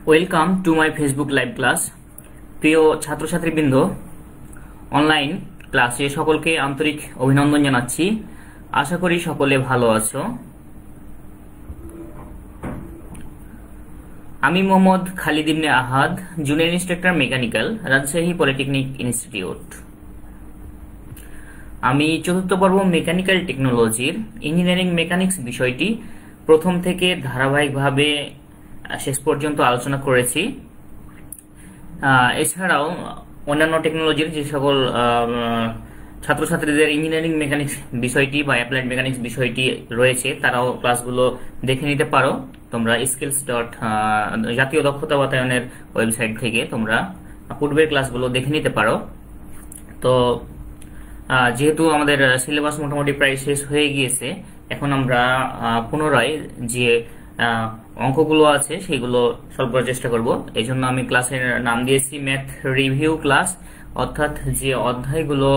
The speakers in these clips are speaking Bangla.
Welcome to my Facebook live class. প্রিয় ছাত্রছাত্রীবৃন্দ, অনলাইন ক্লাসে সকলকে আন্তরিক অভিনন্দন জানাচ্ছি। আশা করি সকলে ভালো আছো। আমি Mohammad Khalid Ibne Ahad, junior instructor mechanical, Rajshahi polytechnic institute. আমি চতুর্থ পর্ব মেকানিক্যাল টেকনোলজির ইঞ্জিনিয়ারিং মেকানিক্স বিষয়টি প্রথম থেকে ধারাবাহিকভাবে শেষ পর্যন্ত আলোচনা করেছি। এছাড়াও অন্যান্য টেকনোলজির যে সকল ছাত্রছাত্রীদের ইঞ্জিনিয়ারিং মেকানিক্স বিষয়টি বা অ্যাপ্লাইড মেকানিক্স বিষয়টি রয়েছে, তারাও ক্লাসগুলো দেখে নিতে পারো। তোমরা স্কিলস জাতীয় দক্ষতা বাতায়নের ওয়েবসাইট থেকে তোমরা পূর্বের ক্লাসগুলো দেখে নিতে পারো। তো যেহেতু আমাদের সিলেবাস মোটামুটি প্রায় শেষ হয়ে গিয়েছে, এখন আমরা পুনরায় যে অঙ্কগুলো আছে সেগুলো সলভ করার চেষ্টা করব। এই জন্য আমি ক্লাসের নাম দিয়েছি ম্যাথ রিভিউ ক্লাস, অর্থাৎ যে অধ্যায়গুলো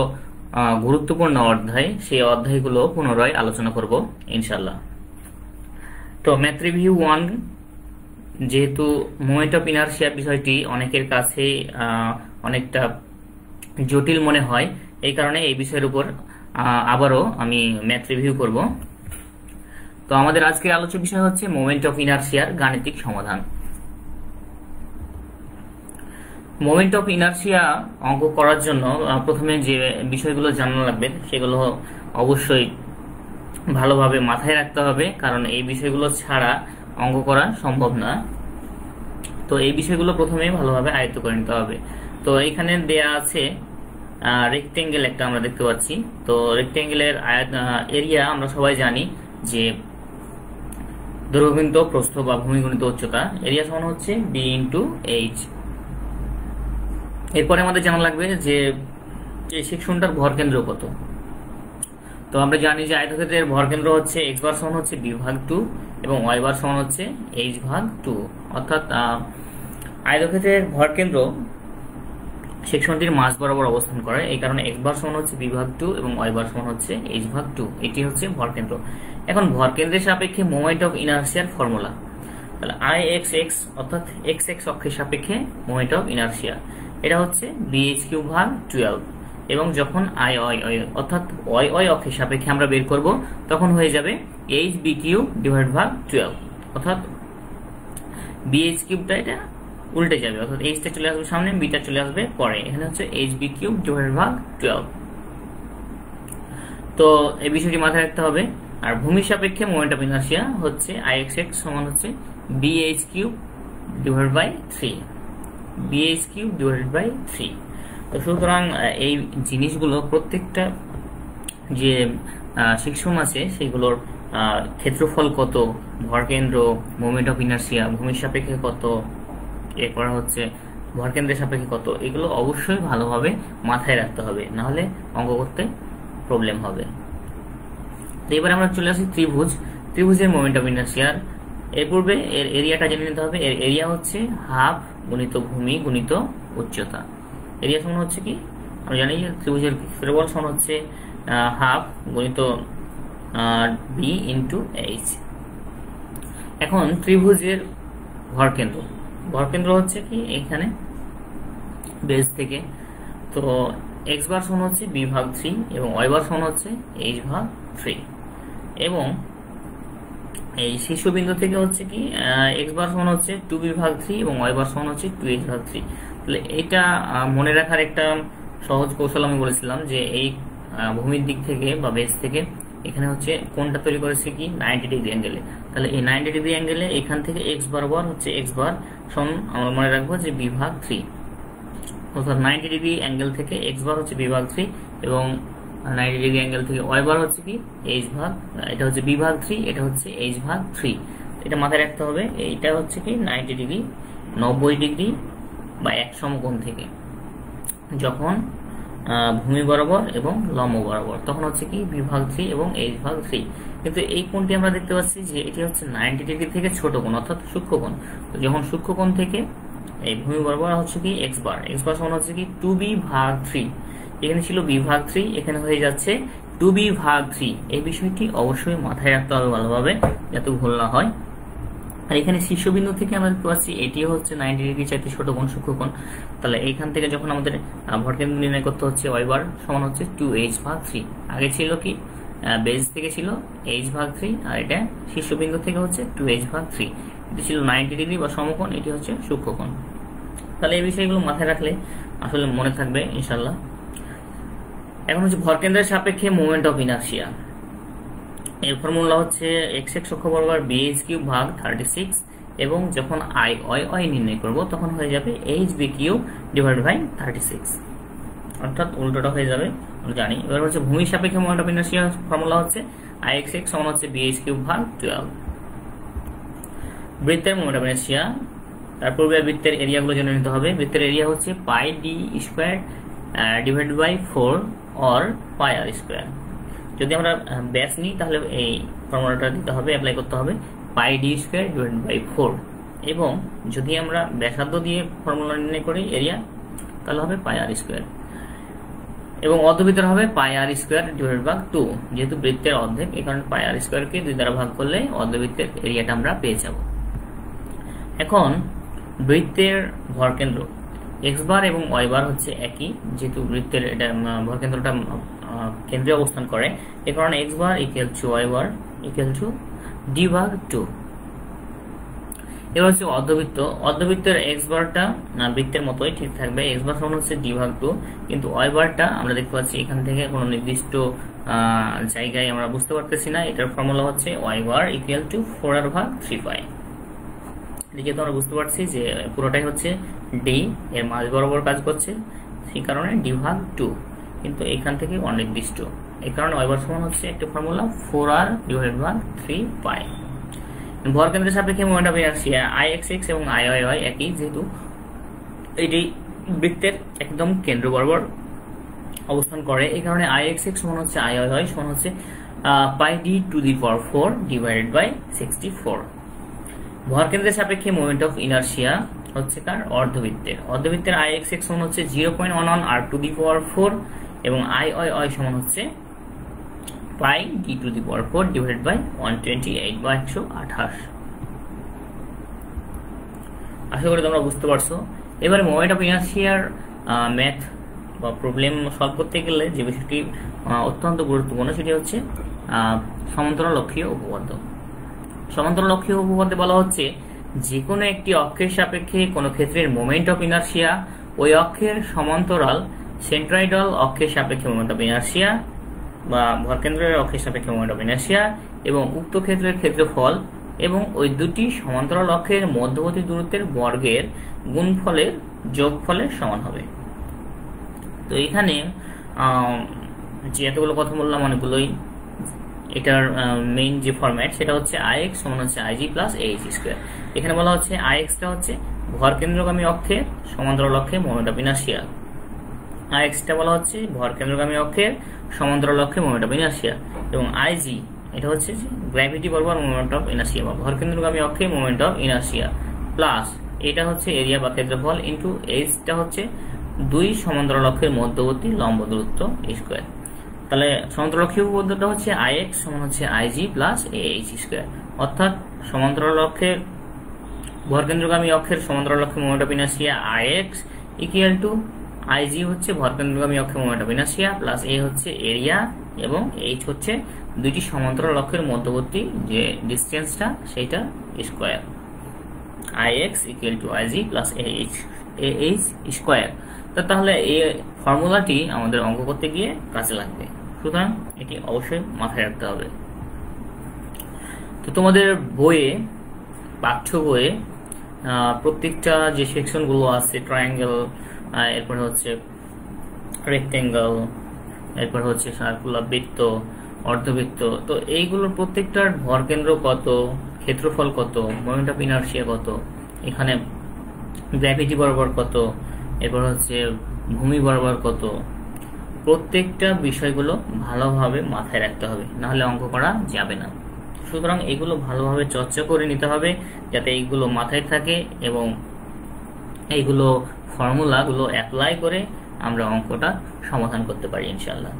গুরুত্বপূর্ণ অধ্যায়, সেই অধ্যায়গুলো পুনরায় আলোচনা করব ইনশাল্লাহ। তো ম্যাথ রিভিউ 1, যেহেতু মোমেন্ট অফ ইনারশিয়া বিষয়টি অনেকের কাছে অনেকটা জটিল মনে হয়, এই কারণে এই বিষয়ের উপর আবারও আমি ম্যাথ রিভিউ করব। তো আমাদের আজকের আলোচ্য বিষয় হচ্ছে মোমেন্ট অফ ইনারশিয়ার গাণিতিক সমাধান। মোমেন্ট অফ ইনারশিয়া অঙ্ক করার জন্য প্রথমে যে বিষয়গুলো জানা লাগবে সেগুলো অবশ্যই ভালোভাবে মাথায় রাখতে হবে, কারণ এই বিষয়গুলো ছাড়া অঙ্ক করা সম্ভব না। তো এই বিষয়গুলো প্রথমে ভালোভাবে আয়ত্ত করে নিতে হবে। তো এখানে দেয়া আছে রেক্টেঙ্গেল একটা আমরা দেখতে পাচ্ছি। তো রেক্টেঙ্গেলের এরিয়া আমরা সবাই জানি যে দৈর্ঘ্য প্রস্থ বা ভূমি গুণিত উচ্চতা, এরিয়া সমান হচ্ছে বি ইন্টু এইচ। এরপরে আমাদের জানা লাগবে যে এই সেকশনটার ভরকেন্দ্র কত। তো আমরা জানি যে আয়তক্ষেত্রের ভরকেন্দ্র হচ্ছে এক্স বার সমান হচ্ছে বি ভাগ 2 এবং ওয়াই বার সমান হচ্ছে এইচ ভাগ 2। অর্থাৎ আয়তক্ষেত্রের ভরকেন্দ্র সেকশনটির মাঝ বরাবর অবস্থান করে, এই কারণে এক্স বার সমান হচ্ছে বি ভাগ 2 এবং ওয়াই বার সমান হচ্ছে এইচ ভাগ 2। এটি হচ্ছে ভরকেন্দ্র। এখন ভরকেন্দ্রের সাপেক্ষে মোমেন্ট অফ ইনারশিয়ার ফর্মুলা, তাহলে আই এক্স এক্স অর্থাৎ এক্স এক্স অক্ষের সাপেক্ষে মোমেন্ট অফ ইনারশিয়া, এটা হচ্ছে বিএইচ কিউব ভাগ 12। এবং যখন আই ওয়াই অর্থাৎ ওয়াই ওয়াই অক্ষের সাপেক্ষে আমরা বের করব, তখন হয়ে যাবে এইচ বি কিউব ডিভাইড ভাগ 12। অর্থাৎ বিএইচ কিউবটা এটা উল্টে যাবে, অর্থাৎ এইচটা চলে আসবে সামনে, বিটা চলে আসবে পরে। এখানে হচ্ছে এইচ বি কিউব ডিভাইড ভাগ 12। তো এই বিষয়টি মাথায় রাখতে হবে। আর ভূমির সাপেক্ষে মোমেন্ট অফ ইনারশিয়া হচ্ছে আই এক্স এক্স সমান হচ্ছে BH cube divide by 3, BH cube divide by 3। তো সুতরাং এই জিনিসগুলো প্রত্যেকটা যে সেকশন আছে সেগুলোর ক্ষেত্রফল কত, ভরকেন্দ্র, মোমেন্ট অফ ইনারশিয়া, ভূমির সাপেক্ষে কত, এরপর হচ্ছে ভরকেন্দ্রের সাপেক্ষে কত, এগুলো অবশ্যই ভালোভাবে মাথায় রাখতে হবে, নাহলে অঙ্ক করতে প্রবলেম হবে। তো এবার আমরা চলে আসি ত্রিভুজের মোমেন্ট অফ ইনারশিয়ার। এর পূর্বে এর এরিয়াটা জেনে নিতে হবে। এর এরিয়া হচ্ছে হাফ গুণিত ভূমি গুণিত উচ্চতা। এরিয়া সমান হচ্ছে কি, আমরা জানি যে ত্রিভুজের ক্ষেত্রফল সমান হচ্ছে হাফ গুণিত বি ইন্টু এইচ। এখন ত্রিভুজের ভরকেন্দ্র হচ্ছে কি এখানে বেস থেকে। তো এক্স বার সমান হচ্ছে বি ভাগ 3 এবং ওয়াই বার সমান হচ্ছে এইচ ভাগ 3। এবং এই শীর্ষবিন্দু থেকে হচ্ছে কি এক্স বার সমান হচ্ছে 2b ভাগ 3 এবং ওয়াই বার সমান হচ্ছে 2h ভাগ 3। তাহলে এটা মনে রাখার একটা সহজ কৌশল আমি বলেছিলাম যে এই ভূমির দিক থেকে বা বেস থেকে এখানে হচ্ছে কোণটা তৈরি করেছে কি 90 ডিগ্রি অ্যাঙ্গেলে। তাহলে এই 90 ডিগ্রি অ্যাঙ্গেলে এখান থেকে এক্স বরাবর হচ্ছে এক্স বার সমান আমরা মনে রাখবো যে বি ভাগ 3। অর্থাৎ 90 ডিগ্রি অ্যাঙ্গেল থেকে এক্স বার হচ্ছে বি ভাগ 3 এবং 90 ডিগ্রি অ্যাঙ্গেল থেকে ওয়াই বার হচ্ছে কি এইচ ভাগ, এটা হচ্ছে বি ভাগ 3, এটা হচ্ছে এইচ ভাগ 3। এটা মাথায় রাখতে হবে। এইটা হচ্ছে কি 90 ডিগ্রি 90 ডিগ্রি বা এক সমকোণ থেকে যখন ভূমি বরাবর এবং লম্ব বরাবর, তখন হচ্ছে কি বি ভাগ 3 এবং এইচ ভাগ 3। কিন্তু এই কোণটি আমরা দেখতে পাচ্ছি যে এটি হচ্ছে 90 ডিগ্রি থেকে ছোট কোণ অর্থাৎ সূক্ষ্ম কোণ। যখন সূক্ষ্ম কোণ থেকে এই ভূমি বরাবর হচ্ছে কি এক্স বার সমান হচ্ছে কি 2b ভাগ 3। এখানে ছিল বি ভাগ 3, এখানে হয়ে যাচ্ছে 2b ভাগ 3। এই বিষয়টি অবশ্যই মাথায় রাখতে হবে ভালোভাবে, যাতে ভুল না হয়। আর এখানে শীর্ষবিন্দু থেকে আমরা দেখতে পাচ্ছি এটি হচ্ছে 90 ডিগ্রি চাইতে ছোট কোণ, সূক্ষ্মকোণ। তাহলে এইখান থেকে যখন আমাদের ভরকেন্দ্র নির্ণয় করতে হচ্ছে, ওয়াই বার সমান হচ্ছে 2h/3। আগে ছিল কি বেজ থেকে ছিল h/3, আর এটা শীর্ষবিন্দু থেকে হচ্ছে 2h/3। এটি ছিল 90 ডিগ্রি বা সমকোণ, এটি হচ্ছে সূক্ষ্মকোণ। তাহলে এই বিষয়গুলো মাথায় রাখলে আসলে মনে থাকবে ইনশাল্লাহ। এখন হচ্ছে ভরকেন্দ্রের সাপেক্ষে মোমেন্ট অফ ইনার্শিয়া। এর ফর্মুলা হচ্ছে x অক্ষ বরাবর bh³ ভাগ 36, এবং যখন i নির্ণয় করব তখন হয়ে যাবে hb³ ডিভাইডেড বাই 36, অর্থাৎ উল্টোটা হয়ে যাবে, আমরা জানি। এবার হচ্ছে ভূমির সাপেক্ষে মোমেন্ট অফ ইনার্শিয়া ফর্মুলা hচ্ছে ix সমান হচ্ছে bh³ ভাগ 12। বৃত্তের মোমেন্ট অফ ইনার্শিয়া, তার পূর্বে বৃত্তের এরিয়াগুলো জেনে নিতে হবে। বৃত্তের এরিয়া হচ্ছে πd² divided by 4 or πr²। যদি আমরা ব্যাস নিই তাহলে এই ফর্মুলাটা দিতে হবে, অ্যাপ্লাই করতে হবে πd² ডিভাইডেড বাই 4, এবং যদি আমরা ব্যাসার্ধ দিয়ে ফর্মুলা নির্ণয় করি এরিয়া, তাহলে হবে πr², এবং অর্ধবৃত্তের হবে πr² ডিভাইডেড বাই 2। যেহেতু বৃত্তের অর্ধেক, এই কারণে πr² কে 2 দ্বারা ভাগ করলে অর্ধবৃত্তের এরিয়াটা আমরা পেয়ে যাব। এখন বৃত্তের ভরকেন্দ্র x বার এবং y বার হচ্ছে একই, যেহেতু বৃত্তের এটা ভরকেন্দ্রটা কেন্দ্রে অবস্থান করে, এই কারণে x bar equal to y bar equal to d/2। এবার হচ্ছে অর্ধবৃত্ত। অর্ধবৃত্তের x বারটা বৃত্তের মতোই ঠিক থাকবে, x বার সমান হচ্ছে d/2, কিন্তু y বারটা আমরা দেখতে পাচ্ছি এখান থেকে কোনো নির্দিষ্ট জায়গায় আমরা বুঝতে পারতেছি না। এটার ফর্মুলা হচ্ছে y bar equal to 4r/3π। যেহেতু আমরা বুঝতে পারছি যে পুরোটাই হচ্ছে d এর মাঝ বরাবর কাজ করছে, সেই কারণে d/2, কিন্তু এখান থেকে অনির্দিষ্ট, এই কারণে y বার সমান হচ্ছে একটা ফর্মুলা 4r/3π। ভরকেন্দ্রের সাপেক্ষে মোমেন্ট অফ ইনার্শিয়া ix এবং iy একই, যেহেতু এটি বৃত্তের একদম কেন্দ্র বরাবর অবস্থান করে, এই কারণে ix সমান হচ্ছে iy সমান হচ্ছে πd⁴ ডিভাইডেড বাই 64। ভরকেন্দ্রের সাপেক্ষে মোমেন্ট অফ ইনার্শিয়া হচ্ছে কার অর্ধবৃত্তের। অর্ধবৃত্তের ix সমান হচ্ছে 0.11 r⁴, এবং iy সমান হচ্ছে πd⁴ ডিভাইডেড বাই 128 বা 128। আশা করি তোমরা বুঝতে পারছো। এবারে মোমেন্ট অফ ইনার্শিয়ার ম্যাথ বা প্রবলেম সলভ করতে গেলে যে বিষয়টি অত্যন্ত গুরুত্বপূর্ণ, সেটি হচ্ছে সমান্তরাল অক্ষীয় উপপাদ্য। সমান্তরাল অক্ষীয় উপপাদ্যে বলা হচ্ছে যে কোনো একটি অক্ষের সাপেক্ষে কোনো ক্ষেত্রের মোমেন্ট অফ ইনার্শিয়া ওই অক্ষের সমান্তরাল সেন্ট্রয়েডাল অক্ষের সাপেক্ষে মোমেন্ট অফ ইনার্শিয়া বা ভরকেন্দ্রের অক্ষের সাপেক্ষে মোমেন্ট অফ ইনার্শিয়া এবং উক্ত ক্ষেত্রের ক্ষেত্রফল এবং ওই দুটি সমান্তরাল অক্ষের মধ্যবর্তী দূরত্বের বর্গের গুণফলের যোগফলের সমান হবে। তো এখানে যে এতগুলো কথা বললাম অনেকগুলোই, এটার মেইন যে ফরম্যাট সেটা হচ্ছে ix সমান হচ্ছে ig প্লাস ah²। এখানে বলা হচ্ছে ix টা হচ্ছে ভরকেন্দ্রগামী অক্ষের সমান্তরাল অক্ষে মোমেন্ট অফ ইনার্শিয়া, ix টা বলা হচ্ছে ভরকেন্দ্রগামী অক্ষের সমান্তরাল অক্ষে মোমেন্ট অফ ইনার্শিয়া, এবং ig এটা হচ্ছে গ্র্যাভিটি বরাবর মোমেন্ট অফ ইনার্শিয়া বা ভরকেন্দ্রগামী অক্ষে মোমেন্ট অফ ইনার্শিয়া, প্লাস এটা হচ্ছে এরিয়া বা ক্ষেত্রফল ইনটু h টা হচ্ছে দুই সমান্তরাল অক্ষের মধ্যবর্তী লম্ব দূরত্ব স্কয়ার। তাহলে সমান্তরাল অক্ষীয় উপপাদ্যটা হচ্ছে ix সমান হচ্ছে ig প্লাস ah², অর্থাৎ সমান্তরাল অক্ষের ভরকেন্দ্রগামী অক্ষের সমান্তরাল অক্ষে moment of inertia ix equal to ig হচ্ছে ভরকেন্দ্রগামী অক্ষে moment of inertia plus a হচ্ছে এরিয়া এবং h হচ্ছে দুইটি সমান্তরাল অক্ষের মধ্যবর্তী যে ডিসটেন্সটা সেটা square. ix equal to ig plus ah²। তাহলে এই ফর্মুলাটি আমাদের অঙ্ক করতে গিয়ে কাজে লাগবে, সুতরাং এটি অবশ্যই মাথায় রাখতে হবে। তো তোমাদের বইয়ে পাঠ্য বইয়ে প্রত্যেকটা যে সেকশনগুলো আছে, ট্রায়াঙ্গেল, এরপর হচ্ছে রেক্টেঙ্গল, এরপর হচ্ছে সার্কুলার বৃত্ত, অর্ধবৃত্ত, তো এইগুলোর প্রত্যেকটার ভরকেন্দ্র কত, ক্ষেত্রফল কত, মোমেন্ট অফ ইনার্শিয়া কত, এখানে গ্র্যাভিটি বরাবর কত, এরপর হচ্ছে ভূমি বরাবর কত, প্রত্যেকটা বিষয়গুলো ভালোভাবে মাথায় রাখতে হবে, নাহলে অঙ্ক করা যাবে না। সুতরাং এগুলো ভালোভাবে চর্চা করে নিতে হবে যাতে এইগুলো মাথায় থাকে এবং এইগুলো ফর্মুলাগুলো অ্যাপ্লাই করে আমরা অঙ্কটা সমাধান করতে পারি ইনশাআল্লাহ।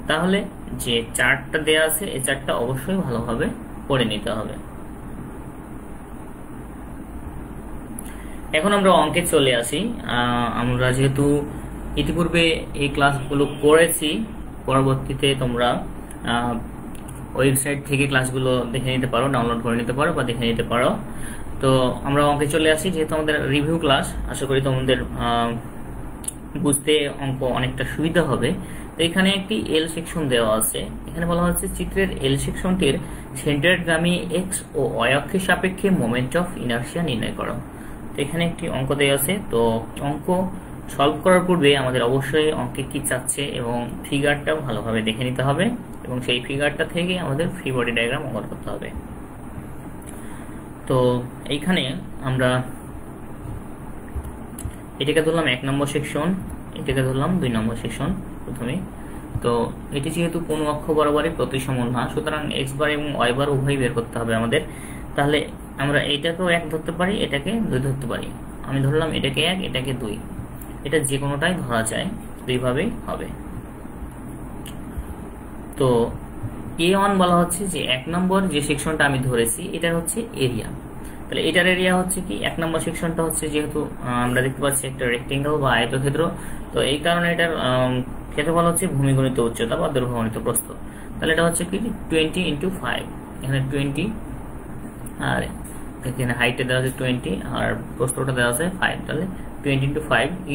তাহলে যে চার্টটা দেয়া আছে এই চার্টটা অবশ্যই ভালোভাবে পড়ে নিতে হবে। এখন আমরা অঙ্কে চলে আসি। আমরা যেহেতু ইতিপূর্বে এই ক্লাসগুলো করেছি, পরবর্তীতে তোমরা ওয়েবসাইট থেকে ক্লাসগুলো দেখে নিতে পারো, ডাউনলোড করে নিতে পারো বা দেখে নিতে পারো। তো আমরা অঙ্কে চলে আসি, যেহেতু আমাদের রিভিউ ক্লাস, আশা করি তোমাদের বুঝতে অঙ্ক অনেকটা সুবিধা হবে। তো এখানে একটি এল সেকশন দেওয়া আছে। এখানে বলা হচ্ছে চিত্রের এল সেকশনটির সেন্টারগামী এক্স ও ওয়াই অক্ষের সাপেক্ষে মোমেন্ট অফ ইনার্শিয়া নির্ণয় করো। তো এখানে একটি অঙ্ক দেওয়া আছে। তো অঙ্ক সলভ করার পূর্বে আমাদের অবশ্যই অঙ্কে কি চাচ্ছে এবং ফিগারটা ভালোভাবে দেখে নিতে হবে এবং সেই ফিগারটা থেকে আমাদের ফ্রি বডি ডায়াগ্রাম অঙ্কন করতে হবে। তো এইখানে আমরা এটাকে ধরলাম 1 নম্বর সেকশন, এটাকে ধরলাম 2 নম্বর সেকশন প্রথমে। তো এটি যেহেতু কোনো অক্ষ বরাবরই প্রতিসম না, সুতরাং এক্স বার এবং ওয়াই বার উভয় বের করতে হবে আমাদের। তাহলে আমরা এটাকেও 1 ধরতে পারি, এটাকে 2 ধরতে পারি। আমি ধরলাম এটাকে 1, এটাকে 2, এটা যে কোনোটাই ধরা যায়, দুইভাবেই হবে। তো A1 বলা হচ্ছে যে 1 নম্বর যে সেকশনটা আমি ধরেছি এটা হচ্ছে এরিয়া। তাহলে এটার এরিয়া হচ্ছে কি, 1 নম্বর সেকশনটা হচ্ছে, যেহেতু আমরা দেখতে পাচ্ছি একটা রেক্টেঙ্গেল বা আয়তক্ষেত্র, তো এই কারণে এটার ক্ষেত্রফল হচ্ছে ভূমি গুণিত উচ্চতা বা দৈর্ঘ্য গুণিত প্রস্থ। তাহলে এটা হচ্ছে কি 20 × 5, এখানে 20 আর এখানে হাইটে দেওয়া আছে 20 আর প্রস্থটা দেওয়া আছে 5। তাহলে 20 × 5 =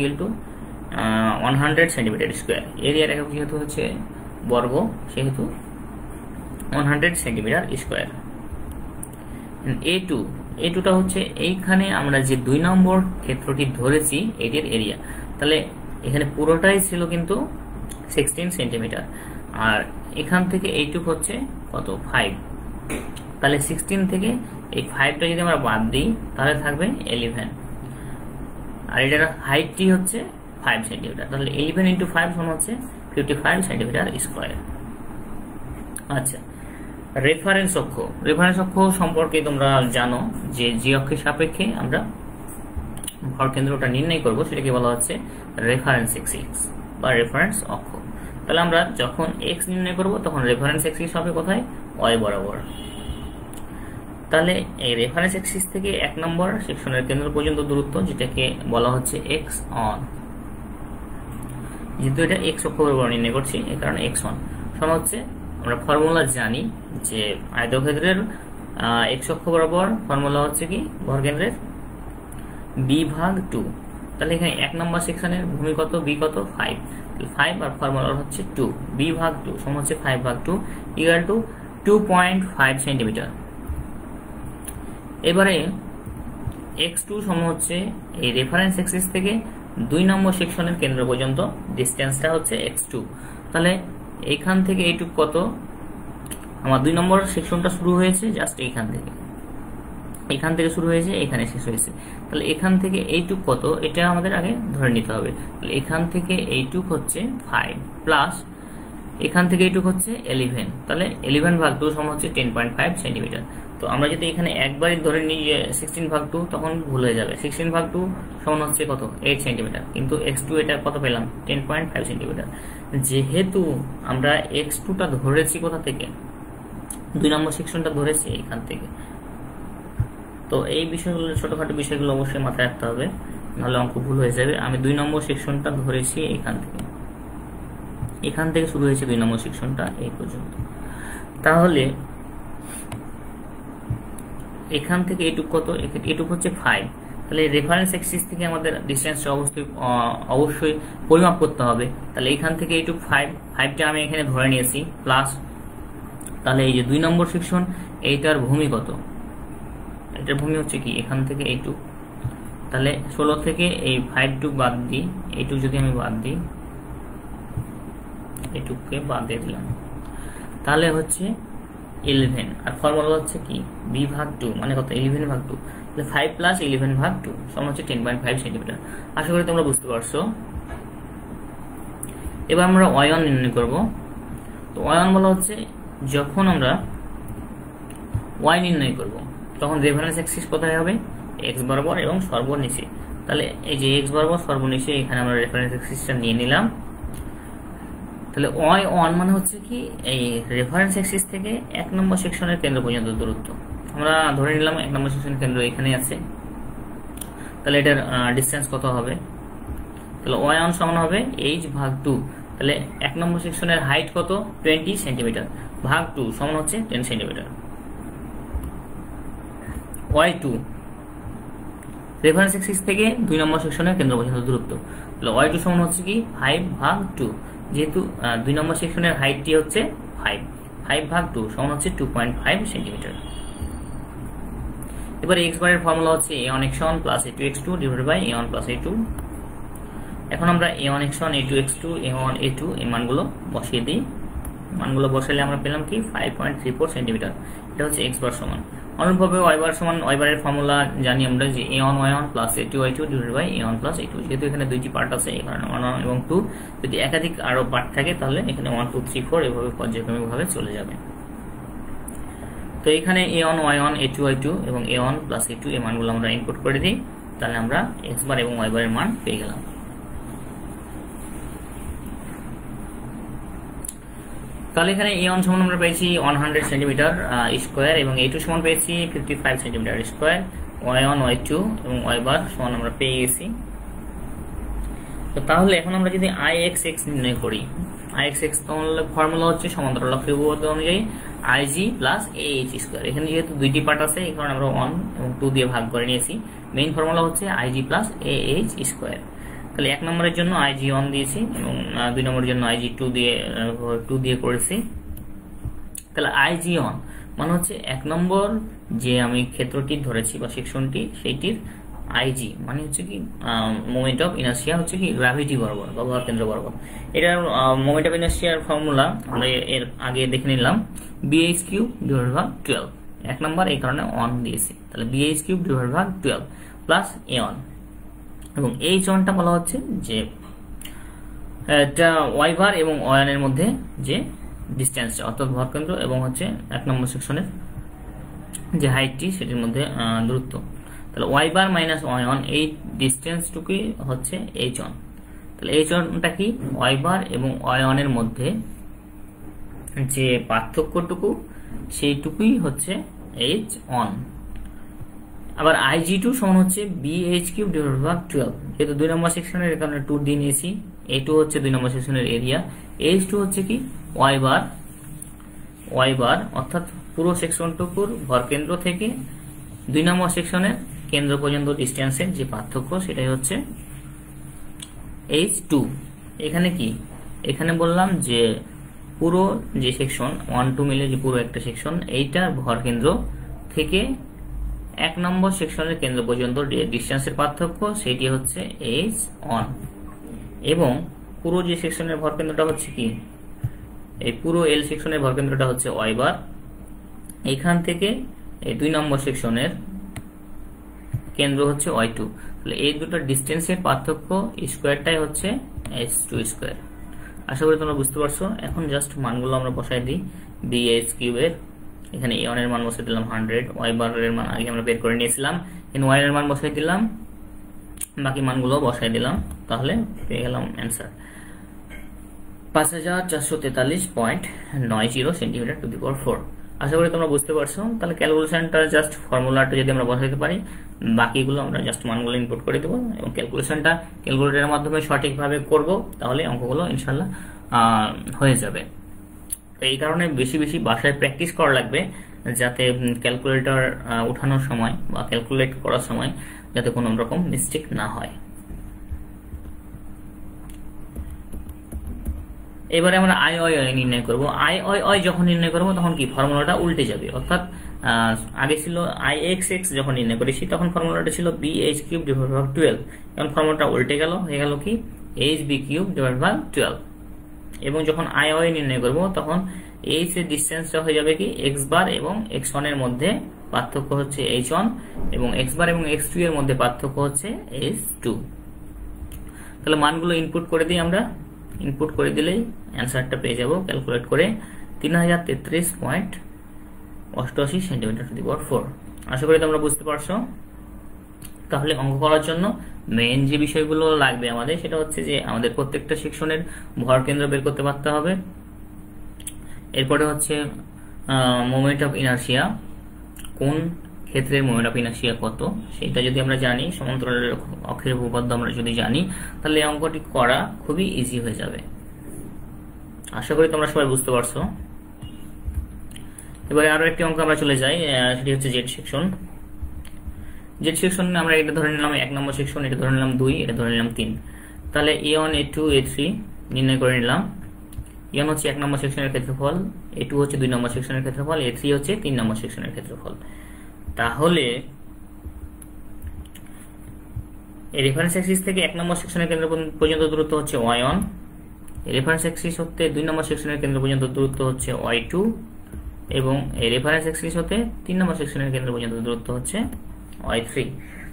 100 সেন্টিমিটার স্কোয়ার। এরিয়ার একক যেহেতু হচ্ছে বর্গ, সেহেতু 100 সেন্টিমিটার স্কোয়ার। A2টা হচ্ছে এইখানে আমরা যে 2 নম্বর ক্ষেত্রটি ধরেছি এটির এরিয়া। তাহলে এখানে পুরোটাই ছিল কিন্তু 16 সেন্টিমিটার, আর এখান থেকে এইটুকু হচ্ছে কত, 5। তাহলে 16 থেকে এই 5টা যদি আমরা বাদ দিই তাহলে থাকবে 11, আর এটার হাইটটি হচ্ছে 5 সেন্টিমিটার। তাহলে 11 × 5 সমান হচ্ছে 55 সেন্টিমিটার স্কোয়ার। আচ্ছা, রেফারেন্স অক্ষ সম্পর্কে তোমরা জানো যে যে অক্ষের সাপেক্ষে আমরা ভর কেন্দ্রটা নির্ণয় করব সেটাকে বলা হচ্ছে রেফারেন্স এক্সিস বা রেফারেন্স অক্ষ। তাহলে আমরা যখন এক্স নির্ণয় করব তখন রেফারেন্স এক্সিস হবে কোথায়, ওয়াই বরাবর। তাহলে এই রেফারেন্স এক্সিস থেকে 1 নম্বর সেকশনের কেন্দ্র পর্যন্ত দূরত্ব, যেটাকে বলা হচ্ছে এক্স অন, যেহেতু এটা এক্স অক্ষ বরাবর নির্ণয় করছি এই কারণে এক্স অন সমান হচ্ছে, আমরা ফর্মুলা জানি যে আয়তক্ষেত্রের এক্স অক্ষ বরাবর ফর্মুলা হচ্ছে কি ভরকেন্দ্রের b/2। তাহলে এখানে 1 নম্বর সেকশনের ভূমি কত, b কত, 5 আর ফর্মুলা হচ্ছে 2, b/2 সমান হচ্ছে 5/2 = 2.5 সেন্টিমিটার। এবারে x2 সমান হচ্ছে এই রেফারেন্স এক্সিস থেকে 2 নম্বর সেকশনের কেন্দ্র পর্যন্ত ডিসটেন্সটা হচ্ছে x2। তাহলে এইখান থেকে এইটুকু কত, আমার 2 নম্বর সেকশনটা শুরু হয়েছে জাস্ট এখান থেকে শুরু হয়েছে, এখানে শেষ হয়েছে। তাহলে এখান থেকে এইটুকু কত, এটা আমাদের আগে ধরে নিতে হবে। তাহলে এখান থেকে এইটুকু হচ্ছে 5 প্লাস এখান থেকে এইটুকু হচ্ছে 11। তাহলে 11/2 সমান হচ্ছে 10.5 সেন্টিমিটার। তো আমরা যদি এখানে একবারই ধরে নিই 16/2 তখন ভুল হয়ে যাবে। 16/2 সমান হচ্ছে কত, 8 সেন্টিমিটার, কিন্তু x2 এটা কত পেলাম, 10.5 সেন্টিমিটার। যেহেতু আমরা x2টা ধরেছি কোথা থেকে, 2 নম্বর সেকশনটা ধরেছি এখান থেকে। তো এই বিষয়গুলো, ছোটখাটো বিষয়গুলো অবশ্যই মাথায় রাখতে হবে, নাহলে অঙ্ক ভুল হয়ে যাবে। আমি 2 নম্বর সেকশনটা ধরেছি এখান থেকে শুরু হয়েছে 2 নম্বর সেকশনটা এই পর্যন্ত। তাহলে এখান থেকে এটুক কত, এটুক হচ্ছে 5। তাহলে রেফারেন্স এক্সিস থেকে আমাদের ডিসটেন্সটা অবশ্যই পরিমাপ করতে হবে। তাহলে এখান থেকে এইটুক 5টা আমি এখানে ধরে নিয়েছি প্লাস, তাহলে এই যে 2 নম্বর সেকশন এইটার ভূমি কত, এটার ভূমি হচ্ছে কি এখান থেকে এইটুক। তাহলে 16 থেকে এই 5টুক বাদ দিই, এইটুক যদি আমি বাদ দিই, এইটুককে বাদ দিয়ে দিলাম, তাহলে হচ্ছে 11 আর ফর্মুলা হচ্ছে কি b/2 মানে কত, 11/2। তাহলে 5 + 11/2 সমান হচ্ছে 10.5 সেন্টিমিটার। আশা করি তোমরা বুঝতে পারছো। এবার আমরা y1 নির্ণয় করব। তো y1 বলা হচ্ছে যখন আমরা y নির্ণয় করব তখন রেফারেন্স এক্সিস কোথায় হবে, x বরাবর এবং সর্বনিচে। তাহলে এই যে x বরাবর সর্বনিচে এখানে আমরা রেফারেন্স এক্সিসটা নিয়ে নিলাম। তাহলে y1 মানে হচ্ছে কি এই রেফারেন্স এক্সিস থেকে 1 নম্বর সেকশনের কেন্দ্র পর্যন্ত দূরত্ব। আমরা ধরে নিলাম 1 নম্বর সেকশনের কেন্দ্র এখানে আছে। তাহলে এটার ডিসটেন্স কত হবে? তাহলে y1 সমান হবে h ভাগ 2। তাহলে 1 নম্বর সেকশনের হাইট কত? 20 সেন্টিমিটার ভাগ 2 সমান হচ্ছে 10 সেন্টিমিটার। y2 রেফারেন্স এক্সিস থেকে 2 নম্বর সেকশনের কেন্দ্র পর্যন্ত দূরত্ব। তাহলে y2 সমান হচ্ছে কি 5 ভাগ 2, যেহেতু 2 নম্বর সেকশনের হাইটটি হচ্ছে 5 ভাগ 2 সমান হচ্ছে 2.5 সেন্টিমিটার। এবার x বারের ফর্মুলা হচ্ছে a1x1 plus a2x2 divided by a1 plus a2। এখন আমরা a1x1 a2x2 a1 a2 এই মানগুলো বসিয়ে দিই। মানগুলো বসালে আমরা পেলাম কি 5.34 সেন্টিমিটার। এটা হচ্ছে x বার সমান। অনুরূপভাবে y বার সমান y বারের ফর্মুলা জানি আমরা যে a1 y1 plus a2 y2 divided by a1 plus a2। যেহেতু এখানে দুইটি পার্ট আছে এই কারণে 1 এবং 2, যদি একাধিক আরো পার্ট থাকে তাহলে এখানে 1 2 3 4 এভাবে পর্যায়ক্রমিকভাবে চলে যাবে। তো এখানে a1 y1 a2 y2 এবং a1 প্লাস a2 এই মানগুলো আমরা ইনপুট করে দিই, তাহলে আমরা x বার এবং y বারের মান পেয়ে গেলাম। তাহলে এখানে a1 সমান আমরা পেয়েছি 100 সেন্টিমিটার স্কয়ার এবং a2 সমান পেয়েছি 55 সেন্টিমিটার স্কয়ার। y1 y2 এবং y বার সমান আমরা পেয়ে গেছি। তো তাহলে এখন আমরা যদি ix নির্ণয় করি, ix তাহলে ফর্মুলা হচ্ছে সমান্তরালক্ষ উপপাদ্য অনুযায়ী ig প্লাস ah স্কয়ার। এখানে যেহেতু দুইটি পার্ট আছে এই কারণে আমরা 1 এবং 2 দিয়ে ভাগ করে নিয়েছি। মেইন ফর্মুলা হচ্ছে ig প্লাস ah স্কয়ার। তাহলে 1 নম্বরের জন্য ig1 দিয়েছি এবং 2 নম্বরের জন্য ig2 দিয়ে করেছি। তাহলে ig1 মানে হচ্ছে 1 নম্বর যে আমি ক্ষেত্রটি ধরেছি বা সেকশনটি সেইটির ig মানে হচ্ছে কি মোমেন্ট অফ ইনার্শিয়া হচ্ছে কি গ্র্যাভিটি বরাবর বা ভরকেন্দ্র বরাবর। এটার মোমেন্ট অফ ইনার্শিয়ার ফর্মুলা আমরা এর আগে দেখে নিলাম bh³ ডিভাইডেড বাই 12। 1 নম্বর এই কারণে 1 দিয়েছি। তাহলে bh³ divided by 12 plus a1 এবং h1টা বলা হচ্ছে যে এটা y বার এবং y1 এর মধ্যে যে ডিসটেন্সটা অর্থাৎ ভরকেন্দ্র এবং হচ্ছে 1 নম্বর সেকশনের যে হাইটটি সেটির মধ্যে দূরত্ব। তাহলে y বার মাইনাস y1 এই ডিসটেন্সটুকুই হচ্ছে h1। তাহলে h1টা কি y বার এবং y1 এর মধ্যে যে পার্থক্যটুকু সেইটুকুই হচ্ছে h1। আবার ig2 সমান হচ্ছে bh³ ডিভাইডেড বাই 12। যেহেতু 2 নম্বর সেকশনের কারণে 2 দিয়ে নিয়েছি। a2 হচ্ছে 2 নম্বর সেকশনের এরিয়া, h2 হচ্ছে কি y বার অর্থাৎ পুরো সেকশনটুকুর ভরকেন্দ্র থেকে 2 নম্বর সেকশনের কেন্দ্র পর্যন্ত ডিসটেন্সের যে পার্থক্য সেটাই হচ্ছে h2। এখানে কি এখানে বললাম যে পুরো যে সেকশন 1 2 মিলে যে পুরো একটা সেকশন এইটার ভরকেন্দ্র থেকে 1 নম্বর সেকশনের কেন্দ্র পর্যন্ত ডিসটেন্সের পার্থক্য সেটি হচ্ছে h1 এবং পুরো যে সেকশনের ভরকেন্দ্রটা হচ্ছে কি এই পুরো L সেকশনের ভরকেন্দ্রটা হচ্ছে y বার। এখান থেকে এই 2 নম্বর সেকশনের কেন্দ্র হচ্ছে y2। তাহলে এই দুটো ডিসটেন্সের পার্থক্য স্কয়ারটাই হচ্ছে h2 স্কয়ার। আশা করি তোমরা বুঝতে পারছো। এখন জাস্ট মানগুলো আমরা বসাই দিই। bh³ এর এখানে a1 এর মান বসাই দিলাম 100, y বারের মান আগে আমরা বের করে নিয়েছিলাম, এখানে y এর মান বসাই দিলাম, বাকি মানগুলো বসাই দিলাম, তাহলে পেয়ে গেলাম answer 5443.90 centimetre two the power 4। আশা করি তোমরা বুঝতে পারছো। তাহলে ক্যালকুলেশনটা জাস্ট ফর্মুলাটা যদি আমরা বসাইতে পারি, বাকিগুলো আমরা জাস্ট মানগুলো ইনপুট করে দেবো এবং ক্যালকুলেশনটা ক্যালকুলেটরের মাধ্যমে সঠিকভাবে করব, তাহলে অঙ্কগুলো ইনশাল্লাহ হয়ে যাবে। এই কারণে বেশি বেশি বাসায় প্র্যাকটিস করা লাগবে, যাতে ক্যালকুলেটর উঠানোর সময় বা ক্যালকুলেট করার সময় যাতে কোনো রকম মিস্টেক না হয়। এবারে আমরা আই নির্ণয় করব। আই যখন নির্ণয় করব তখন কি ফর্মুলাটা উল্টে যাবে, অর্থাৎ আগে ছিল ix যখন নির্ণয় করেছি তখন ফর্মুলাটা ছিল bh³ ডিভাইডেড বাই 12, এখন ফর্মুলাটা উল্টে গেল, হয়ে গেল কি hb³ ডিভাইডেড বাই 12। এবং যখন আই নির্ণয় করব তখন h এর ডিসটেন্সটা হয়ে যাবে কি x বার এবং x1 এর মধ্যে পার্থক্য হচ্ছে h1 এবং x বার এবং x2 এর মধ্যে পার্থক্য হচ্ছে h2। তাহলে মানগুলো ইনপুট করে দিই আমরা, ইনপুট করে দিলেই অ্যান্সারটা পেয়ে যাব ক্যালকুলেট করে 3033.88 সেন্টিমিটার টু দি পাওয়ার 4। আশা করি তোমরা বুঝতে পারছো। তাহলে অঙ্ক করার জন্য মেইন যে বিষয়গুলো লাগবে আমাদের সেটা হচ্ছে যে আমাদের প্রত্যেকটা সেকশনের ভর কেন্দ্র বের করতে পারতে হবে। এরপরে হচ্ছে মোমেন্ট অফ ইনার্শিয়া কোন ক্ষেত্রের মোমেন্ট অফ ইনার্শিয়া কত সেটা যদি আমরা জানি, সমান্তরালের অক্ষের উপপাদ্য আমরা যদি জানি, তাহলে এই অঙ্কটি করা খুবই ইজি হয়ে যাবে। আশা করি তোমরা সবাই বুঝতে পারছো। এবারে আরো একটি অঙ্ক আমরা চলে যাই, সেটি হচ্ছে জেড সেকশন। জেড সেকশন আমরা এটা ধরে নিলাম 1 নম্বর সেকশন, এটা ধরে নিলাম 2, এটা ধরে নিলাম 3। তাহলে A1 A2 A3 নির্ণয় করে নিলাম। A1 হচ্ছে 1 নম্বর সেকশনের ক্ষেত্রফল, A2 হচ্ছে 2 নম্বর সেকশনের ক্ষেত্রফল, A3 হচ্ছে 3 নম্বর সেকশনের ক্ষেত্রফল। তাহলে এই রেফারেন্স অ্যাক্সিস থেকে 1 নম্বর সেকশনের কেন্দ্র পর্যন্ত দূরত্ব হচ্ছে y1, এই রেফারেন্স অ্যাক্সিস হতে 2 নম্বর সেকশনের কেন্দ্র পর্যন্ত দূরত্ব হচ্ছে y2, এবং এই রেফারেন্স অ্যাক্সিস হতে 3 নম্বর সেকশনের কেন্দ্র পর্যন্ত দূরত্ব হচ্ছে y3।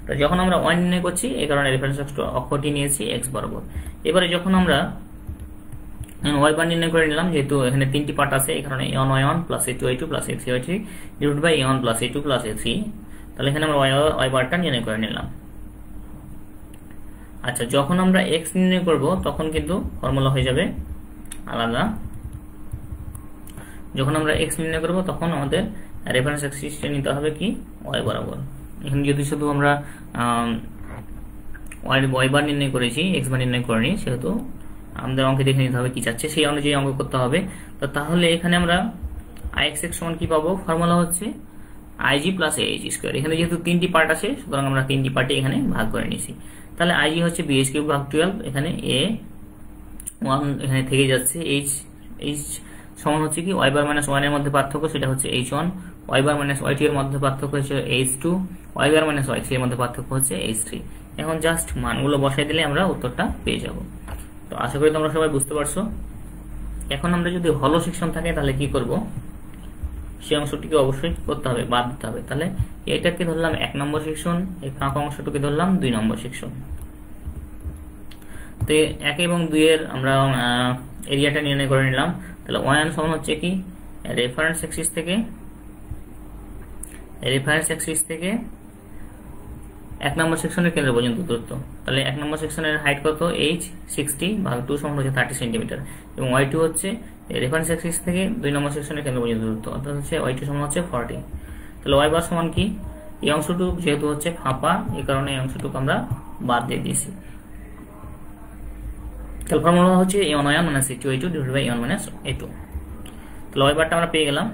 তো যখন আমরা y নির্ণয় করছি, এই কারণে রেফারেন্স অক্ষটি নিয়েছি x বরাবর। এবারে যখন আমরা y বার নির্ণয় করে নিলাম, যেহেতু এখানে 3টি পার্ট আছে, এই কারণে a1 y1 plus a2 y2 plus a3 y3 divided by a1 plus a2 plus a3। তাহলে এখানে আমরা y বারটা নির্ণয় করে নিলাম। আচ্ছা, যখন আমরা x নির্ণয় করব তখন কিন্তু ফর্মুলা হয়ে যাবে আলাদা। যখন আমরা x নির্ণয় করব তখন আমাদের রেফারেন্স অ্যাক্সিসটা নিতে হবে কি y বরাবর। এখানে যদি শুধু আমরা y বার নির্ণয় করেছি, x বার নির্ণয় করিনি, সেহেতু আমাদের অঙ্কে দেখে নিতে হবে কি চাচ্ছে, সেই অনুযায়ী অঙ্ক করতে হবে। তো তাহলে এখানে আমরা ix সমান কি পাবো, ফর্মুলা হচ্ছে ig প্লাস aig স্কয়ার। এখানে যেহেতু 3টি পার্ট আছে, সুতরাং আমরা 3টি পার্টে এখানে ভাগ করে নিয়েছি। তাহলে ig হচ্ছে bh কিউব ভাগ 12, এখানে a1 এখানে থেকে যাচ্ছে, h সমান হচ্ছে কি y বার মাইনাস 1 এর মধ্যে পার্থক্য, সেটা হচ্ছে h1, y bar minus y2 এর মধ্যে পার্থক্য হচ্ছে h2, y bar minus y3 এর মধ্যে পার্থক্য হচ্ছে h3। এখন জাস্ট মানগুলো বসাই দিলে আমরা উত্তরটা পেয়ে যাব। তো আশা করি তোমরা সবাই বুঝতে পারছো। এখন আমরা যদি হলো সেকশন থাকে তাহলে কি করব, সেই অংশটিকে অবশ্যই করতে হবে, বাদ দিতে হবে। তাহলে এটাকে ধরলাম 1 নম্বর সেকশন, এই ফাঁকা অংশটাকে ধরলাম 2 নম্বর সেকশন। তো 1 এবং 2 এর আমরা এরিয়াটা নির্ণয় করে নিলাম। তাহলে y1 সমান হচ্ছে কি রেফারেন্স অ্যাক্সিস থেকে 1 নম্বর সেকশনের কেন্দ্র পর্যন্ত দূরত্ব। তাহলে 1 নম্বর সেকশনের হাইট কত, h 60 ভাগ 2 সমান হচ্ছে 30 সেন্টিমিটার, এবং y2 হচ্ছে রেফারেন্স অ্যাক্সিস থেকে 2 নম্বর সেকশনের কেন্দ্র পর্যন্ত দূরত্ব, অর্থাৎ হচ্ছে y2 সমান হচ্ছে 40। তাহলে y বার সমান কি, এই অংশটুকু যেহেতু হচ্ছে ফাঁপা, এই কারণে এই অংশটুকু আমরা বাদ দিয়ে দিয়েছি। তাহলে ফর্মুলা হচ্ছে a1 y1 minus a2 y2 divided by a1 minus a2। তাহলে y বারটা আমরা পেয়ে গেলাম।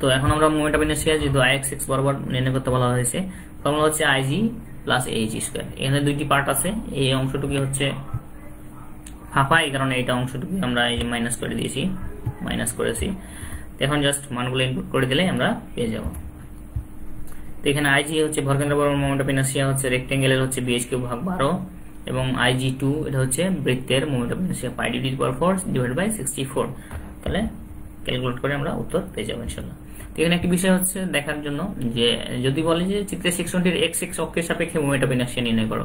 তো এখন আমরা মোমেন্ট অফ ইনারশিয়া যেহেতু ix বরাবর নির্ণয় করতে বলা হয়েছে, ফর্মুলা হচ্ছে ig প্লাস aig স্কয়ার। এখানে 2টি পার্ট আছে, এই অংশটুকু হচ্ছে ফাঁপা, এই কারণে এটা অংশটুকু আমরা এই যে মাইনাস করে দিয়েছি, মাইনাস করেছি। এখন জাস্ট মানগুলো ইনপুট করে দিলে আমরা পেয়ে যাব। তো এখানে ig হচ্ছে ভরকেন্দ্র বরাবর মোমেন্ট অফ ইনারশিয়া হচ্ছে রেক্টেঙ্গেলের হচ্ছে bh কিউব ভাগ 12, এবং ig2 এটা হচ্ছে বৃত্তের moment of inertia pi D to the power 4 divided by 64। তাহলে ক্যালকুলেট করে আমরা উত্তর পেয়ে যাব ইনশাআল্লাহ। তো এখানে একটি বিষয় হচ্ছে দেখার জন্য, যে যদি বলে যে চিত্রের সেকশনটির x অক্ষের সাপেক্ষে মোমেন্ট অফ ইনারশিয়া নির্ণয় করো,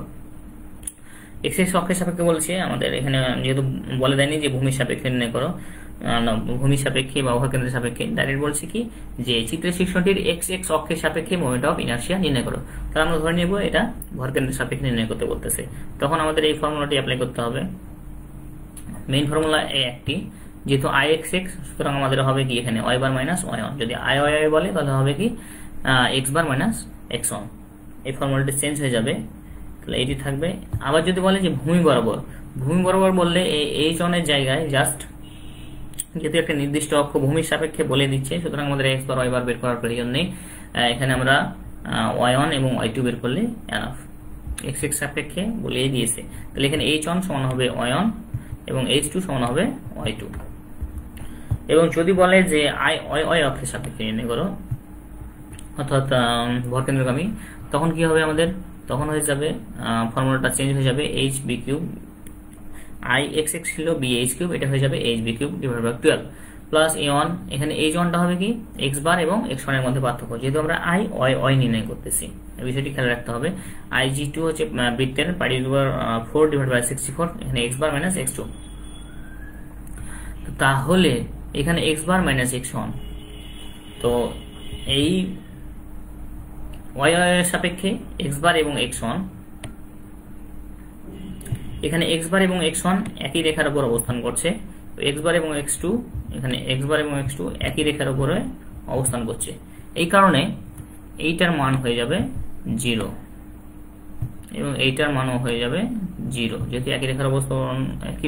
x অক্ষের সাপেক্ষে বলছে আমাদের, এখানে যেহেতু বলে দেয়নি যে ভূমির সাপেক্ষে নির্ণয় করো, ভূমির সাপেক্ষে বা ভরকেন্দ্রের সাপেক্ষে, ডাইরেক্ট বলছে কি যে চিত্রের সেকশনটির x অক্ষের সাপেক্ষে মোমেন্ট অফ ইনারশিয়া নির্ণয় করো। তাহলে আমরা ধরে নেব এটা ভরকেন্দ্রের সাপেক্ষে নির্ণয় করতে বলতেছে, তখন আমাদের এই ফর্মুলাটি অ্যাপ্লাই করতে হবে। মেইন ফর্মুলা একটি, যেহেতু ix সুতরাং আমাদের হবে কি এখানে y বার মাইনাস y1, যদি i বলে তাহলে হবে কি x বার মাইনাস x1। এই ফর্মুলাটি চেঞ্জ হয়ে যাবে, তাহলে এটি থাকবে। আবার যদি বলে যে ভূমি বরাবর বললে এই h1 এর জায়গায় জাস্ট যেহেতু একটা নির্দিষ্ট অক্ষ ভূমির সাপেক্ষে বলে দিচ্ছে, সুতরাং আমাদের x বার y বার বের করার প্রয়োজন নেই। এখানে আমরা y1 এবং y2 বের করলে এনাফ, x সাপেক্ষে বলেই দিয়েছে। তাহলে এখানে h1 সমান হবে y1 এবং h2 সমান হবে y2। এবং যদি বলে যে y অক্ষের সাপেক্ষে নির্ণয় করো, অর্থাৎ ভরকেন্দ্রগামী, তখন কি হবে আমাদের, তখন হয়ে যাবে ফর্মুলাটা চেঞ্জ হয়ে যাবে hb কিউব, ix ছিল bh কিউব, এটা হয়ে যাবে hb cube divided by 12 plus a1, এখানে h1টা হবে কি x বার এবং x1 এর মধ্যে পার্থক্য, যেহেতু আমরা y নির্ণয় করতেছি, এই বিষয়টি খেয়াল রাখতে হবে। ig2 হচ্ছে বৃত্তের pi to the power 4 divided by 64, এখানে x বার মাইনাস x2। তাহলে এখানে x বার মাইনাস x1, তো এই y এর সাপেক্ষে x বার এবং x1, এখানে x বার এবং x1 একই রেখার উপর অবস্থান করছে, তো x বার এবং x2, এখানে x বার এবং x2 একই রেখার উপরে অবস্থান করছে। এই কারণে এইটার মান হয়ে যাবে 0 এবং এইটার মানও হয়ে যাবে 0। যেহেতু একই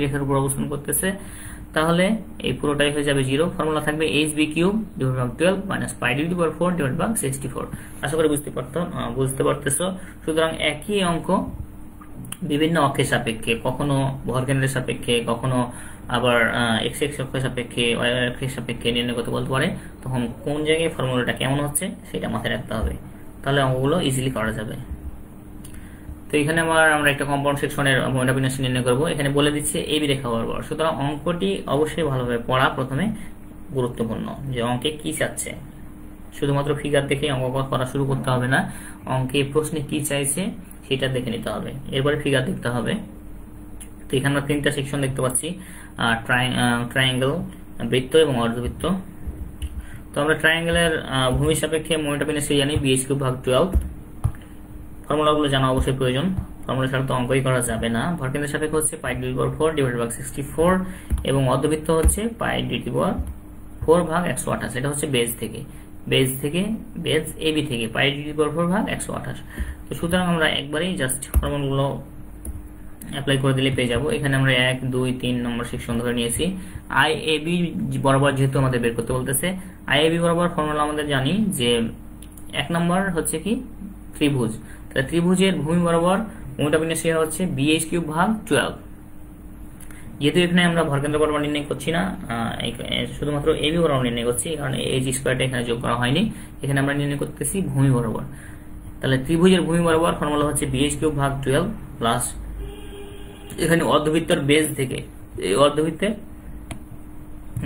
রেখার উপর অবস্থান করতেছে, তাহলে এই পুরোটাই হয়ে যাবে 0। ফর্মুলা থাকবে hb cube divide by 12 minus pi D to the power 4 divide by 64। আশা করি বুঝতে পারতেছো। সুতরাং একই অঙ্ক বিভিন্ন অক্ষের সাপেক্ষে, কখনো ভরকেন্দ্রের সাপেক্ষে, কখনো আবার এক্স অক্ষের সাপেক্ষে, ওয়াই অক্ষের সাপেক্ষে নির্ণয় করতে বলতে পারে, তখন কোন জায়গায় ফর্মুলাটা কেমন হচ্ছে সেটা মাথায় রাখতে হবে, তাহলে অঙ্কগুলো ইজিলি করা যাবে। তো এখানে আমরা একটা কম্পাউন্ড সেকশনের মোমেন্ট অফ ইনার্সিয়া নির্ণয় করবো। এখানে বলে দিচ্ছে এবি রেখা বরাবর। সুতরাং অঙ্কটি অবশ্যই ভালোভাবে পড়া প্রথমে গুরুত্বপূর্ণ, যে অঙ্কে কি চাচ্ছে। শুধুমাত্র ফিগার দেখেই অঙ্ক করা শুরু করতে হবে না, অঙ্কে প্রশ্নে কি চাইছে সেটা দেখে নিতে হবে, এরপরে ফিগার দেখতে হবে। তো এখানে আমরা 3টা সেকশন দেখতে পাচ্ছি, ট্রায়াঙ্গেল, বৃত্ত এবং অর্ধবৃত্ত। তো আমরা ট্রায়াঙ্গেলের ভূমির সাপেক্ষে মোমেন্ট অফ ইনার্সিয়া জানি bh কিউব ভাগ 12। ফর্মুলাগুলো জানা অবশ্যই প্রয়োজন, ফর্মুলা ছাড়া তো অঙ্কই করা যাবে না। ভরকেন্দ্রের সাপেক্ষে হচ্ছে pi D to the power 4 divide by 64 এবং অর্ধবৃত্ত হচ্ছে pi D to the power 4 ভাগ 128। এটা হচ্ছে বেজ এবি থেকে পাই ডি টু দি পাওয়ার 4 ভাগ 128। তো সুতরাং আমরা একবারেই জাস্ট ফর্মুলাগুলো অ্যাপ্লাই করে দিলে পেয়ে যাব। এখানে আমরা 1, 2, 3 নম্বর সেকশন ধরে নিয়েছি। আইএবি বরাবর যেহেতু আমাদের বের করতে বলতেছে, আইএবি বরাবর ফর্মুলা আমাদের জানি যে 1 নম্বর হচ্ছে কি ত্রিভুজ। তাহলে ত্রিভুজের ভূমি বরাবর মোমেন্ট অফ ইনার্সিয়া হচ্ছে bh কিউব ভাগ 12। যেহেতু এখানে আমরা ভরকেন্দ্র বরাবর নির্ণয় করছি না, শুধুমাত্র এবি বরাবর নির্ণয় করছি, কারণ এইচ স্কয়ারটা এখানে যোগ করা হয়নি। এখানে আমরা নির্ণয় করতেছি ভূমি বরাবর। তাহলে ত্রিভুজের ভূমি বরাবর ফর্মুলা হচ্ছে bh কিউব ভাগ 12 প্লাস এখানে অর্ধবৃত্তের বেজ থেকে, এই অর্ধবৃত্তের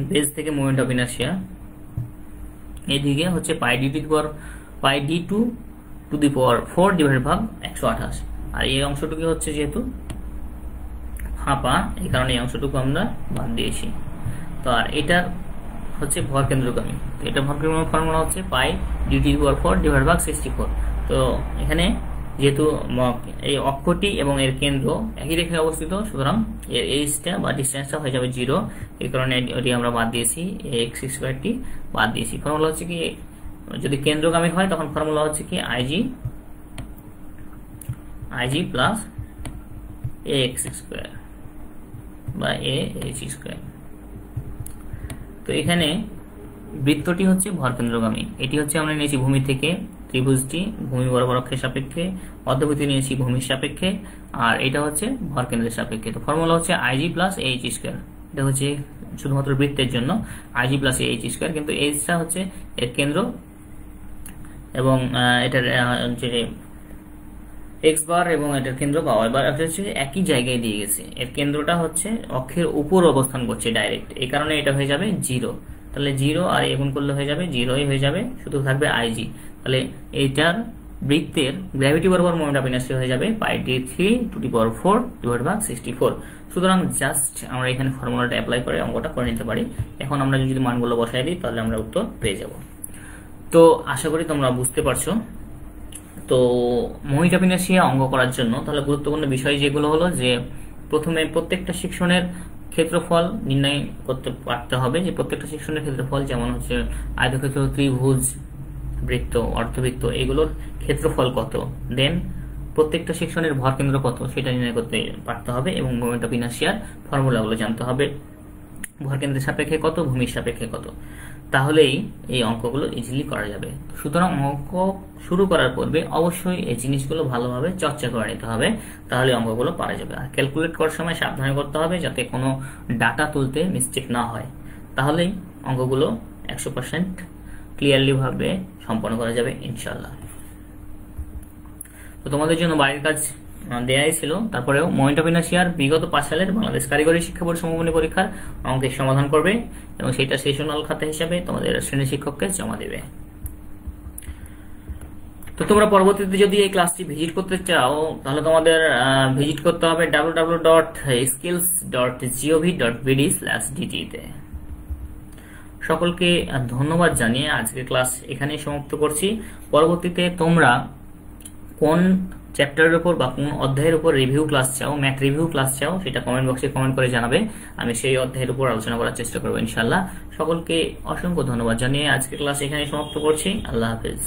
বেজ থেকে মোমেন্ট অফ ইনার্সিয়া এদিকে হচ্ছে pi D to the power 4 divide ভাগ 128। আর এই অংশটুকু হচ্ছে যেহেতু ফাঁপা, এই কারণে এই অংশটুকু আমরা বাদ দিয়েছি। তো আর এটার হচ্ছে ভরকেন্দ্রগামী, তো এটা ভরকেন্দ্রগামী ফর্মুলা হচ্ছে pi D to the power 4 divide ভাগ 64। তো এখানে যেহেতু এই অক্ষটি এবং এর কেন্দ্র একই রেখায় অবস্থিত, সুতরাং এর এইচটা বা ডিস্টেন্সটা হয়ে যাবে 0। এই কারণে এটি আমরা বাদ দিয়েছি, এক্স স্কয়ারটি বাদ দিয়েছি। ফর্মুলা হচ্ছে কি, যদি কেন্দ্রগামী হয় তখন ফর্মুলা হচ্ছে কি আইজি প্লাস এ এক্স স্কয়ার বা এ এইচ স্কয়ার। তো এখানে বৃত্তটি হচ্ছে ভরকেন্দ্রগামী, এটি হচ্ছে আমরা নিয়েছি ভূমি থেকে, ত্রিভুজটি ভূমি বরাবর অক্ষের সাপেক্ষে, অর্ধবৃত্তি নিয়েছি ভূমির সাপেক্ষে, আর এটা হচ্ছে ভরকেন্দ্রের সাপেক্ষে। তো ফর্মুলা হচ্ছে আইজি প্লাস এইচ স্কয়ার। এটা হচ্ছে শুধুমাত্র বৃত্তের জন্য আইজি প্লাস এইচ স্কয়ার, কিন্তু এইচটা হচ্ছে এর কেন্দ্র এবং এটার যে এক্স বার এবং এটার কেন্দ্র বা ওয়াই বার হচ্ছে একই জায়গায় দিয়ে গেছে। এর কেন্দ্রটা হচ্ছে অক্ষের উপর অবস্থান করছে ডাইরেক্ট, এই কারণে এটা হয়ে যাবে 0। তাহলে 0 আর গুণ করলে হয়ে যাবে 0ই হয়ে যাবে, শুধু থাকবে আইজি। তাহলে এইটার বৃত্তের গ্র্যাভিটি বরাবর মোমেন্ট অফ ইনার্সিয়া হয়ে যাবে pi d 3 to the power 4 divide by 64। সুতরাং জাস্ট আমরা এখানে ফর্মুলাটা অ্যাপ্লাই করে অঙ্কটা করে নিতে পারি। এখন আমরা যদি মানগুলো বসাই দিই তাহলে আমরা উত্তর পেয়ে যাব। তো আশা করি তোমরা বুঝতে পারছো। তো মোমেন্ট অফ ইনার্সিয়া অঙ্ক করার জন্য তাহলে গুরুত্বপূর্ণ বিষয় যেগুলো হলো যে প্রথমে প্রত্যেকটা সেকশনের ক্ষেত্রফল নির্ণয় করতে পারতে হবে, যে প্রত্যেকটা সেকশনের ক্ষেত্রফল, যেমন হচ্ছে আয়তক্ষেত্র, ত্রিভুজ, বৃত্ত, অর্ধবৃত্ত, এগুলোর ক্ষেত্রফল কত, দেন প্রত্যেকটা সেকশনের ভরকেন্দ্র কত সেটা নির্ণয় করতে পারতে হবে, এবং মোমেন্ট অফ ইনার্সিয়ার ফর্মুলাগুলো জানতে হবে, ভরকেন্দ্রের সাপেক্ষে কত, ভূমির সাপেক্ষে কত। তাহলেই এই অঙ্কগুলো ইজিলি করা যাবে। সুতরাং অঙ্ক শুরু করার পূর্বে অবশ্যই এই জিনিসগুলো ভালোভাবে চর্চা করে নিতে হবে, তাহলে অঙ্কগুলো পারা যাবে। আর ক্যালকুলেট করার সময় সাবধানে করতে হবে যাতে কোনো ডাটা তুলতে মিস্টেক না হয়, তাহলেই অঙ্কগুলো 100% ক্লিয়ারলি ভাবে সম্পন্ন করা যাবে ইনশাআল্লাহ। তো তোমাদের জন্য বাড়ির কাজ দেয়াই ছিল, তারপরেও মোমেন্ট অফ ইনার্সিয়ার বিগত 5 সালের বাংলাদেশ কারিগরি শিক্ষা বোর্ড সমমানী পরীক্ষার অঙ্কের সমাধান করবে এবং সেটা সেশনাল খাতা হিসাবে তোমাদের শ্রেণী শিক্ষককে জমা দেবে। তো তোমরা পরবর্তীতে যদি এই ক্লাসটি ভিজিট করতে চাও তাহলে তোমাদের ভিজিট করতে হবে www.skills.gov.bd/dt তে। সকলকে ধন্যবাদ জানিয়ে আজকের ক্লাস এখানেই সমাপ্ত করছি। পরবর্তীতে তোমরা কোন চ্যাপ্টারের উপর বা কোন অধ্যায়ের উপর রিভিউ ক্লাস চাও, ম্যাথ রিভিউ ক্লাস চাও, সেটা কমেন্ট বক্সে কমেন্ট করে জানাবে, আমি সেই অধ্যায়ের উপর আলোচনা করার চেষ্টা করবো ইনশাআল্লাহ। সকলকে অসংখ্য ধন্যবাদ জানিয়ে আজকের ক্লাস এখানেই সমাপ্ত করছি। আল্লাহ হাফেজ।